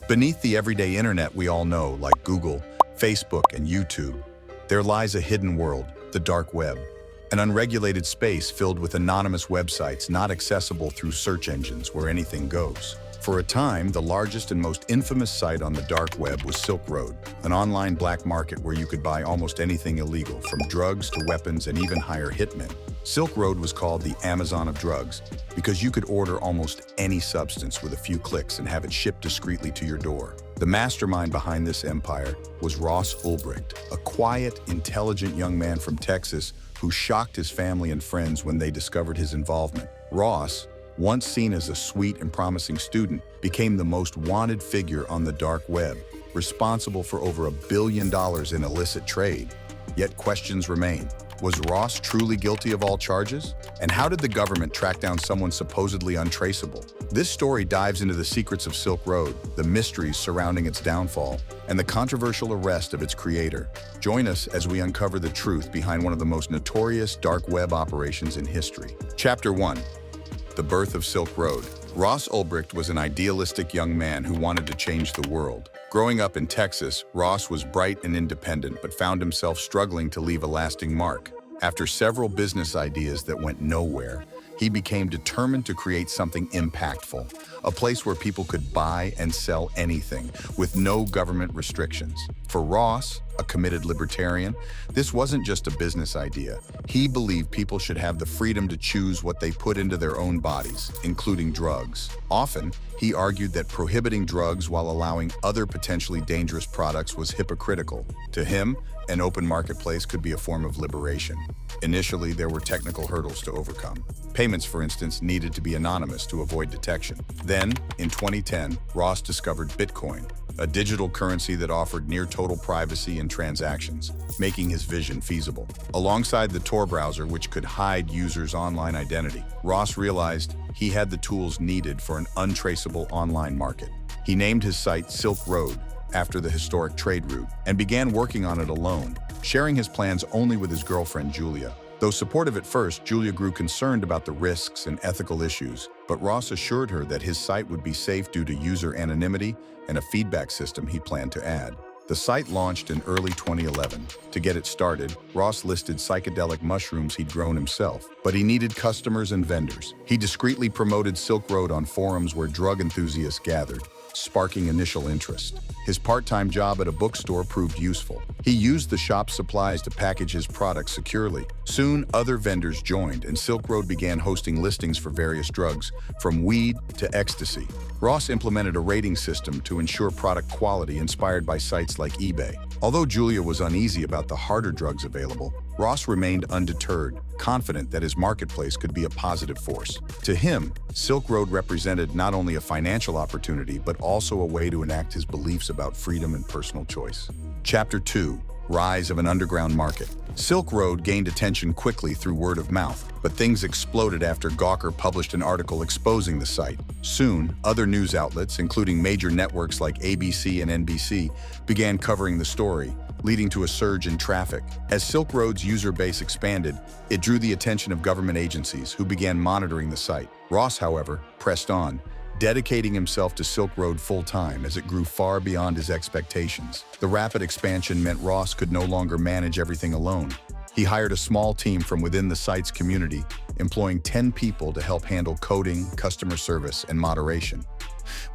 Beneath the everyday internet we all know, like Google, Facebook, and YouTube, there lies a hidden world, the dark web, an unregulated space filled with anonymous websites not accessible through search engines where anything goes. For a time, the largest and most infamous site on the dark web was Silk Road, an online black market where you could buy almost anything illegal, from drugs to weapons and even hire hitmen. Silk Road was called the Amazon of drugs because you could order almost any substance with a few clicks and have it shipped discreetly to your door. The mastermind behind this empire was Ross Ulbricht, a quiet, intelligent young man from Texas who shocked his family and friends when they discovered his involvement. Ross, once seen as a sweet and promising student, became the most wanted figure on the dark web, responsible for over $1 billion in illicit trade. Yet questions remain. Was Ross truly guilty of all charges? And how did the government track down someone supposedly untraceable? This story dives into the secrets of Silk Road, the mysteries surrounding its downfall, and the controversial arrest of its creator. Join us as we uncover the truth behind one of the most notorious dark web operations in history. Chapter 1. The birth of Silk Road. Ross Ulbricht was an idealistic young man who wanted to change the world. Growing up in Texas, Ross was bright and independent but found himself struggling to leave a lasting mark. After several business ideas that went nowhere, he became determined to create something impactful, a place where people could buy and sell anything, with no government restrictions. For Ross, a committed libertarian, this wasn't just a business idea. He believed people should have the freedom to choose what they put into their own bodies, including drugs. Often, he argued that prohibiting drugs while allowing other potentially dangerous products was hypocritical. To him, an open marketplace could be a form of liberation. Initially, there were technical hurdles to overcome. Payments, for instance, needed to be anonymous to avoid detection. Then, in 2010, Ross discovered Bitcoin, a digital currency that offered near-total privacy in transactions, making his vision feasible. Alongside the Tor browser, which could hide users' online identity, Ross realized he had the tools needed for an untraceable online market. He named his site Silk Road, after the historic trade route, and began working on it alone, sharing his plans only with his girlfriend, Julia. Though supportive at first, Julia grew concerned about the risks and ethical issues, but Ross assured her that his site would be safe due to user anonymity and a feedback system he planned to add. The site launched in early 2011. To get it started, Ross listed psychedelic mushrooms he'd grown himself, but he needed customers and vendors. He discreetly promoted Silk Road on forums where drug enthusiasts gathered, sparking initial interest. His part-time job at a bookstore proved useful. He used the shop's supplies to package his products securely. Soon, other vendors joined, and Silk Road began hosting listings for various drugs, from weed to ecstasy. Ross implemented a rating system to ensure product quality inspired by sites like eBay. Although Julia was uneasy about the harder drugs available, Ross remained undeterred, confident that his marketplace could be a positive force. To him, Silk Road represented not only a financial opportunity, but also a way to enact his beliefs about freedom and personal choice. Chapter 2. Rise of an underground market. Silk Road gained attention quickly through word of mouth, but things exploded after Gawker published an article exposing the site. Soon, other news outlets, including major networks like ABC and NBC, began covering the story, leading to a surge in traffic. As Silk Road's user base expanded, it drew the attention of government agencies who began monitoring the site. Ross, however, pressed on, dedicating himself to Silk Road full-time as it grew far beyond his expectations. The rapid expansion meant Ross could no longer manage everything alone. He hired a small team from within the site's community, employing 10 people to help handle coding, customer service, and moderation.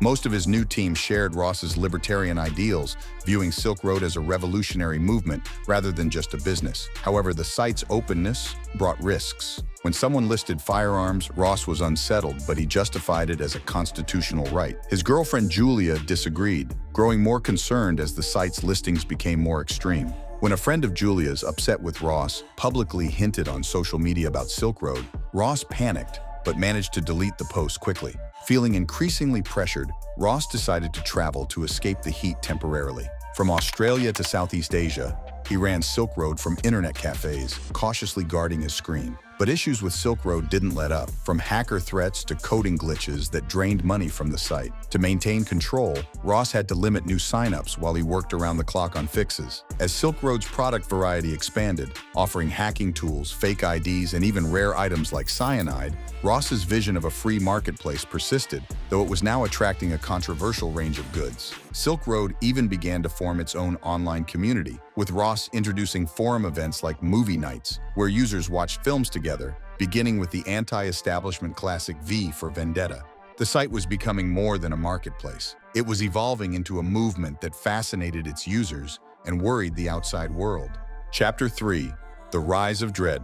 Most of his new team shared Ross's libertarian ideals, viewing Silk Road as a revolutionary movement rather than just a business. However, the site's openness brought risks. When someone listed firearms, Ross was unsettled, but he justified it as a constitutional right. His girlfriend Julia disagreed, growing more concerned as the site's listings became more extreme. When a friend of Julia's, upset with Ross, publicly hinted on social media about Silk Road, Ross panicked, but managed to delete the post quickly. Feeling increasingly pressured, Ross decided to travel to escape the heat temporarily. From Australia to Southeast Asia, he ran Silk Road from internet cafes, cautiously guarding his screen. But issues with Silk Road didn't let up, from hacker threats to coding glitches that drained money from the site. To maintain control, Ross had to limit new signups while he worked around the clock on fixes. As Silk Road's product variety expanded, offering hacking tools, fake IDs, and even rare items like cyanide, Ross's vision of a free marketplace persisted, though it was now attracting a controversial range of goods. Silk Road even began to form its own online community, with Ross introducing forum events like movie nights, where users watched films together, beginning with the anti-establishment classic V for Vendetta. The site was becoming more than a marketplace. It was evolving into a movement that fascinated its users and worried the outside world. Chapter 3: The Rise of Dread.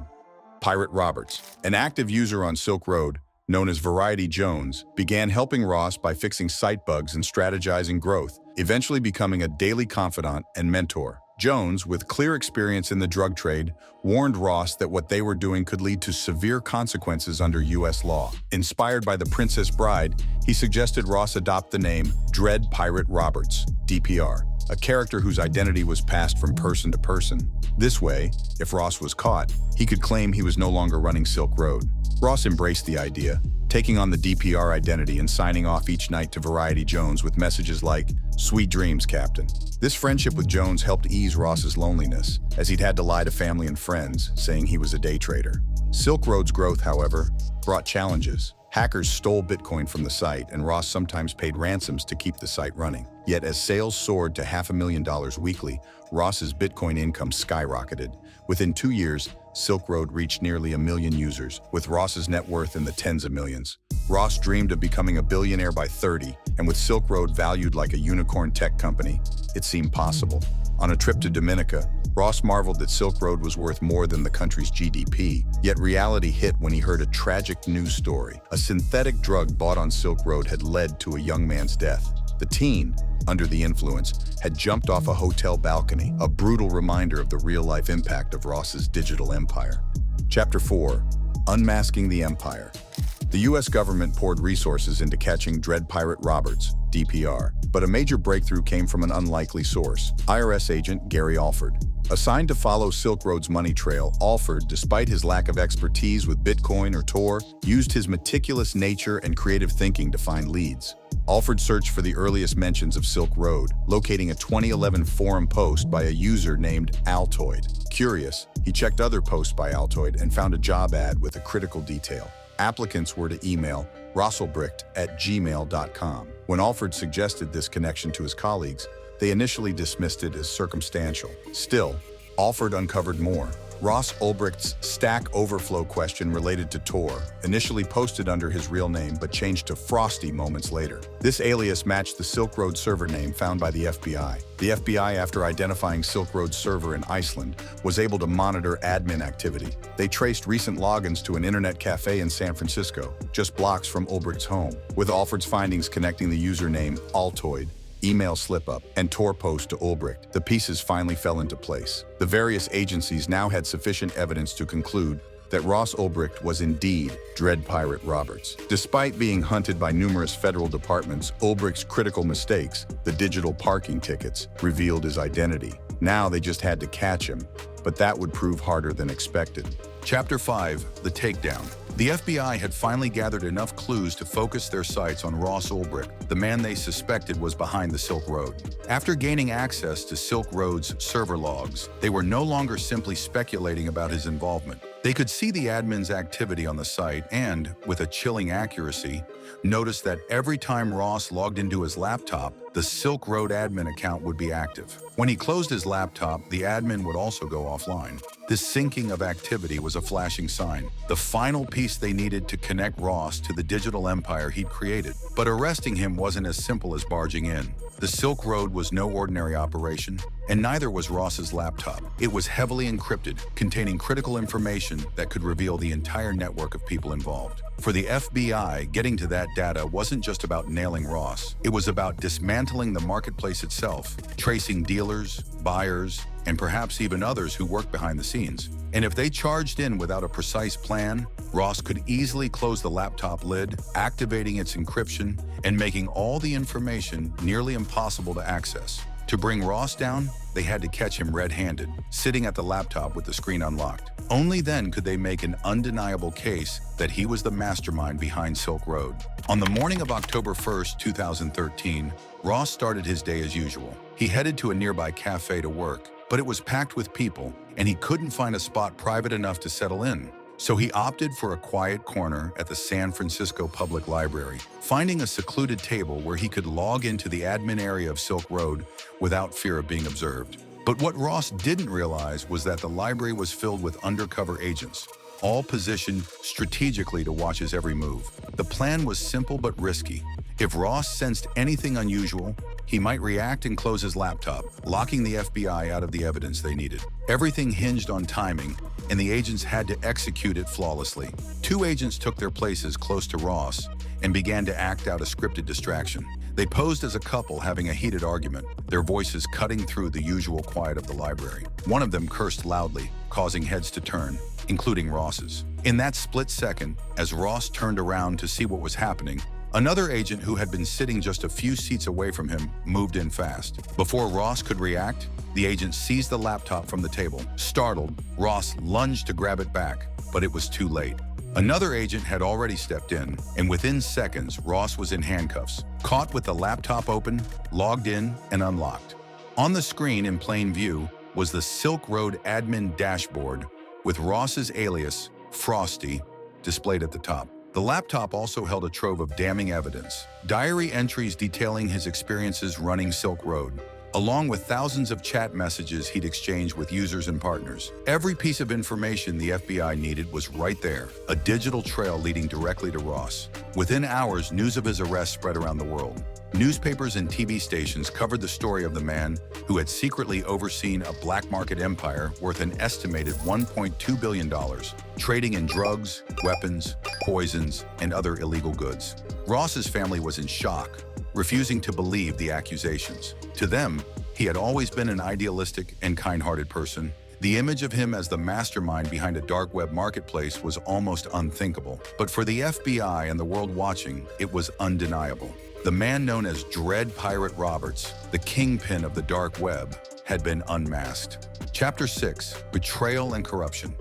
Pirate Roberts, an active user on Silk Road, known as Variety Jones, began helping Ross by fixing site bugs and strategizing growth, eventually becoming a daily confidant and mentor. Jones, with clear experience in the drug trade, warned Ross that what they were doing could lead to severe consequences under U.S. law. Inspired by The Princess Bride, he suggested Ross adopt the name Dread Pirate Roberts, DPR, a character whose identity was passed from person to person. This way, if Ross was caught, he could claim he was no longer running Silk Road. Ross embraced the idea, taking on the DPR identity and signing off each night to Variety Jones with messages like, "Sweet dreams, Captain." This friendship with Jones helped ease Ross's loneliness, as he'd had to lie to family and friends, saying he was a day trader. Silk Road's growth, however, brought challenges. Hackers stole Bitcoin from the site, and Ross sometimes paid ransoms to keep the site running. Yet as sales soared to $500,000 weekly, Ross's Bitcoin income skyrocketed. Within 2 years, Silk Road reached nearly 1 million users, with Ross's net worth in the tens of millions. Ross dreamed of becoming a billionaire by 30, and with Silk Road valued like a unicorn tech company, it seemed possible. On a trip to Dominica, Ross marveled that Silk Road was worth more than the country's GDP, yet reality hit when he heard a tragic news story. A synthetic drug bought on Silk Road had led to a young man's death. The teen, under the influence, had jumped off a hotel balcony, a brutal reminder of the real-life impact of Ross's digital empire. Chapter 4: Unmasking the Empire. The U.S. government poured resources into catching Dread Pirate Roberts, DPR, but a major breakthrough came from an unlikely source: IRS agent Gary Alford. Assigned to follow Silk Road's money trail, Alford, despite his lack of expertise with Bitcoin or Tor, used his meticulous nature and creative thinking to find leads. Alford searched for the earliest mentions of Silk Road, locating a 2011 forum post by a user named Altoid. Curious, he checked other posts by Altoid and found a job ad with a critical detail. Applicants were to email rosselbricht@gmail.com. When Alford suggested this connection to his colleagues, they initially dismissed it as circumstantial. Still, Alford uncovered more. Ross Ulbricht's Stack Overflow question related to Tor, initially posted under his real name but changed to Frosty moments later. This alias matched the Silk Road server name found by the FBI. The FBI, after identifying Silk Road's server in Iceland, was able to monitor admin activity. They traced recent logins to an internet cafe in San Francisco, just blocks from Ulbricht's home, with Alford's findings connecting the username Altoid, email slip-up, and Tor post to Ulbricht. The pieces finally fell into place. The various agencies now had sufficient evidence to conclude that Ross Ulbricht was indeed Dread Pirate Roberts. Despite being hunted by numerous federal departments, Ulbricht's critical mistakes, the digital parking tickets, revealed his identity. Now they just had to catch him, but that would prove harder than expected. Chapter 5: The Takedown. The FBI had finally gathered enough clues to focus their sights on Ross Ulbricht, the man they suspected was behind the Silk Road. After gaining access to Silk Road's server logs, they were no longer simply speculating about his involvement. They could see the admin's activity on the site and, with a chilling accuracy, noticed that every time Ross logged into his laptop, the Silk Road admin account would be active. When he closed his laptop, the admin would also go offline. This syncing of activity was a flashing sign, the final piece they needed to connect Ross to the digital empire he'd created. But arresting him wasn't as simple as barging in. The Silk Road was no ordinary operation, and neither was Ross's laptop. It was heavily encrypted, containing critical information that could reveal the entire network of people involved. For the FBI, getting to that data wasn't just about nailing Ross. It was about dismantling the marketplace itself, tracing dealers, buyers, and perhaps even others who worked behind the scenes. And if they charged in without a precise plan, Ross could easily close the laptop lid, activating its encryption and making all the information nearly impossible to access. To bring Ross down, they had to catch him red-handed, sitting at the laptop with the screen unlocked. Only then could they make an undeniable case that he was the mastermind behind Silk Road. On the morning of October 1st, 2013, Ross started his day as usual. He headed to a nearby cafe to work, but it was packed with people, and he couldn't find a spot private enough to settle in. So he opted for a quiet corner at the San Francisco Public Library, finding a secluded table where he could log into the admin area of Silk Road without fear of being observed. But what Ross didn't realize was that the library was filled with undercover agents, all positioned strategically to watch his every move. The plan was simple but risky. If Ross sensed anything unusual, he might react and close his laptop, locking the FBI out of the evidence they needed. Everything hinged on timing, and the agents had to execute it flawlessly. Two agents took their places close to Ross and began to act out a scripted distraction. They posed as a couple having a heated argument, their voices cutting through the usual quiet of the library. One of them cursed loudly, causing heads to turn, including Ross's. In that split second, as Ross turned around to see what was happening, another agent who had been sitting just a few seats away from him moved in fast. Before Ross could react, the agent seized the laptop from the table. Startled, Ross lunged to grab it back, but it was too late. Another agent had already stepped in, and within seconds, Ross was in handcuffs, caught with the laptop open, logged in, and unlocked. On the screen in plain view was the Silk Road admin dashboard with Ross's alias, Frosty, displayed at the top. The laptop also held a trove of damning evidence, diary entries detailing his experiences running Silk Road, along with thousands of chat messages he'd exchanged with users and partners. Every piece of information the FBI needed was right there, a digital trail leading directly to Ross. Within hours, news of his arrest spread around the world. Newspapers and TV stations covered the story of the man who had secretly overseen a black market empire worth an estimated $1.2 billion, trading in drugs, weapons, poisons, and other illegal goods. Ross's family was in shock, refusing to believe the accusations. To them, he had always been an idealistic and kind-hearted person. The image of him as the mastermind behind a dark web marketplace was almost unthinkable. But for the FBI and the world watching, it was undeniable. The man known as Dread Pirate Roberts, the kingpin of the dark web, had been unmasked. Chapter 6: Betrayal and Corruption.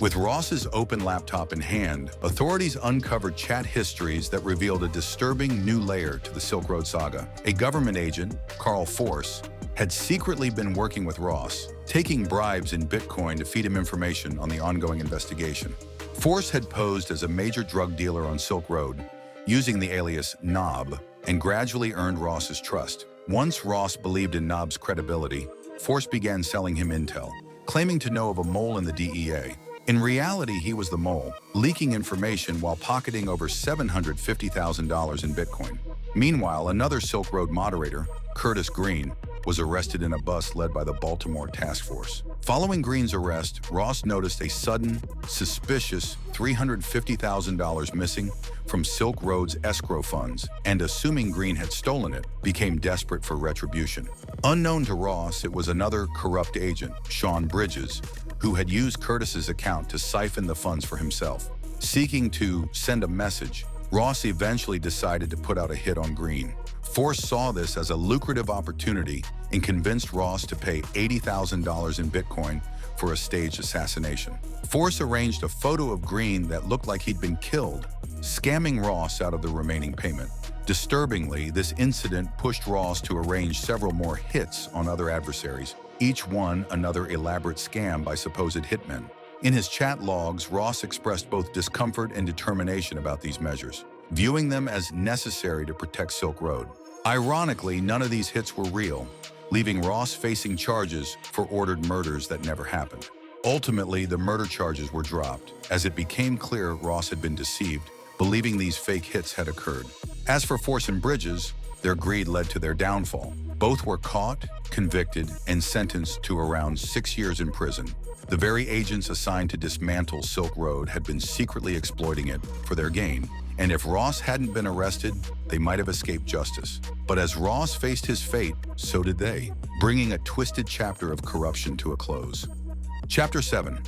With Ross's open laptop in hand, authorities uncovered chat histories that revealed a disturbing new layer to the Silk Road saga. A government agent, Carl Force, had secretly been working with Ross, taking bribes in Bitcoin to feed him information on the ongoing investigation. Force had posed as a major drug dealer on Silk Road, using the alias Knob, and gradually earned Ross's trust. Once Ross believed in Knob's credibility, Force began selling him intel, claiming to know of a mole in the DEA. In reality, he was the mole, leaking information while pocketing over $750,000 in Bitcoin. Meanwhile, another Silk Road moderator, Curtis Green, was arrested in a bus led by the Baltimore Task Force. Following Green's arrest, Ross noticed a sudden, suspicious $350,000 missing from Silk Road's escrow funds, and assuming Green had stolen it, became desperate for retribution. Unknown to Ross, it was another corrupt agent, Sean Bridges, who had used Curtis's account to siphon the funds for himself. Seeking to send a message, Ross eventually decided to put out a hit on Green. Force saw this as a lucrative opportunity and convinced Ross to pay $80,000 in Bitcoin for a staged assassination. Force arranged a photo of Green that looked like he'd been killed, scamming Ross out of the remaining payment. Disturbingly, this incident pushed Ross to arrange several more hits on other adversaries, each one another elaborate scam by supposed hitmen. In his chat logs, Ross expressed both discomfort and determination about these measures, viewing them as necessary to protect Silk Road. Ironically, none of these hits were real, leaving Ross facing charges for ordered murders that never happened. Ultimately, the murder charges were dropped, as it became clear Ross had been deceived, believing these fake hits had occurred. As for Force and Bridges, their greed led to their downfall. Both were caught, convicted, and sentenced to around 6 years in prison. The very agents assigned to dismantle Silk Road had been secretly exploiting it for their gain. And if Ross hadn't been arrested, they might have escaped justice. But as Ross faced his fate, so did they, bringing a twisted chapter of corruption to a close. Chapter 7.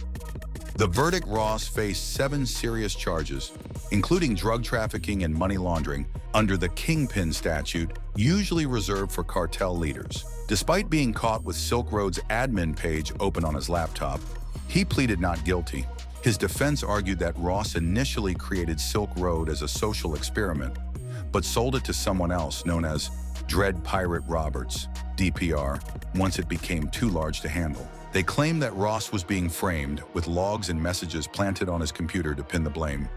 The verdict: Ross faced 7 serious charges, including drug trafficking and money laundering, under the Kingpin statute, usually reserved for cartel leaders. Despite being caught with Silk Road's admin page open on his laptop, he pleaded not guilty. His defense argued that Ross initially created Silk Road as a social experiment, but sold it to someone else known as Dread Pirate Roberts, DPR, once it became too large to handle. They claimed that Ross was being framed with logs and messages planted on his computer to pin the blame.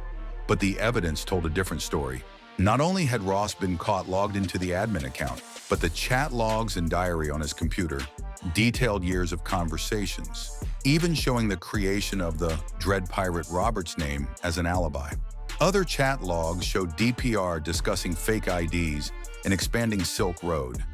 But the evidence told a different story. Not only had Ross been caught logged into the admin account, but the chat logs and diary on his computer detailed years of conversations, even showing the creation of the Dread Pirate Roberts name as an alibi. Other chat logs showed DPR discussing fake IDs and expanding Silk Road,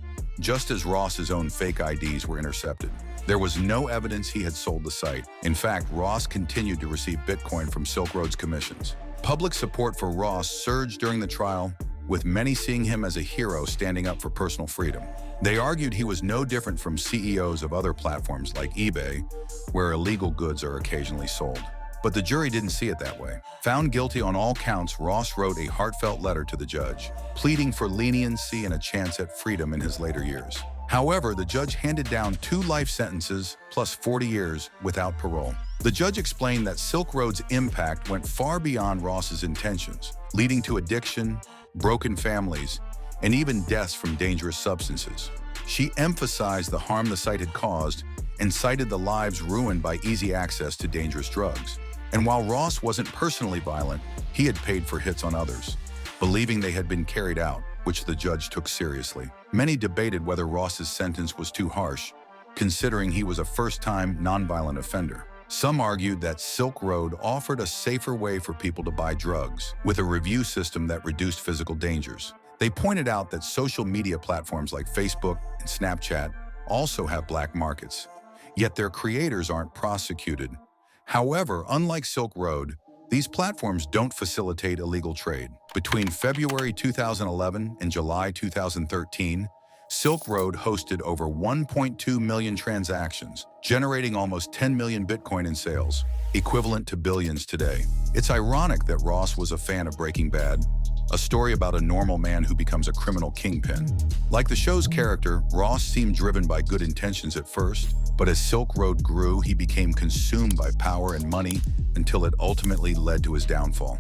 just as Ross's own fake IDs were intercepted. There was no evidence he had sold the site. In fact, Ross continued to receive Bitcoin from Silk Road's commissions. Public support for Ross surged during the trial, with many seeing him as a hero standing up for personal freedom. They argued he was no different from CEOs of other platforms like eBay, where illegal goods are occasionally sold. But the jury didn't see it that way. Found guilty on all counts, Ross wrote a heartfelt letter to the judge, pleading for leniency and a chance at freedom in his later years. However, the judge handed down 2 life sentences plus 40 years without parole. The judge explained that Silk Road's impact went far beyond Ross's intentions, leading to addiction, broken families, and even deaths from dangerous substances. She emphasized the harm the site had caused and cited the lives ruined by easy access to dangerous drugs. And while Ross wasn't personally violent, he had paid for hits on others, believing they had been carried out, which the judge took seriously. Many debated whether Ross's sentence was too harsh, considering he was a first-time nonviolent offender. Some argued that Silk Road offered a safer way for people to buy drugs, with a review system that reduced physical dangers. They pointed out that social media platforms like Facebook and Snapchat also have black markets, yet their creators aren't prosecuted. However, unlike Silk Road, these platforms don't facilitate illegal trade. Between February 2011 and July 2013, Silk Road hosted over 1.2 million transactions, generating almost 10 million Bitcoin in sales, equivalent to billions today. It's ironic that Ross was a fan of Breaking Bad, a story about a normal man who becomes a criminal kingpin. Like the show's character, Ross seemed driven by good intentions at first, but as Silk Road grew, he became consumed by power and money until it ultimately led to his downfall.